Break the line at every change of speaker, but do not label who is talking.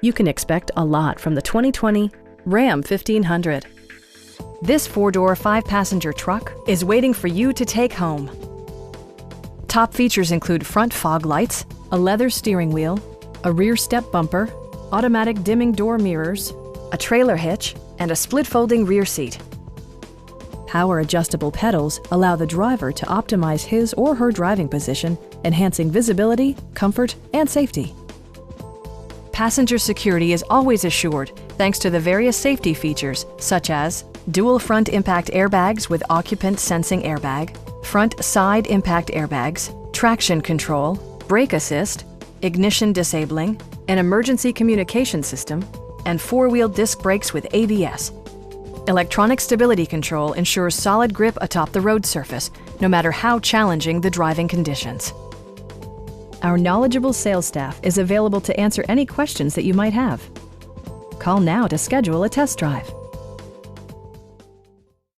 You can expect a lot from the 2020 Ram 1500. This four-door, five-passenger truck is waiting for you to take home. Top features include front fog lights, a leather steering wheel, a rear step bumper, automatic dimming door mirrors, a trailer hitch, and a split-folding rear seat. Power adjustable pedals allow the driver to optimize his or her driving position, enhancing visibility, comfort, and safety. Passenger security is always assured thanks to the various safety features such as dual front impact airbags with occupant sensing airbag, front side impact airbags, traction control, brake assist, ignition disabling, an emergency communication system, and four-wheel disc brakes with ABS. Electronic stability control ensures solid grip atop the road surface, no matter how challenging the driving conditions. Our knowledgeable sales staff is available to answer any questions that you might have. Call now to schedule a test drive.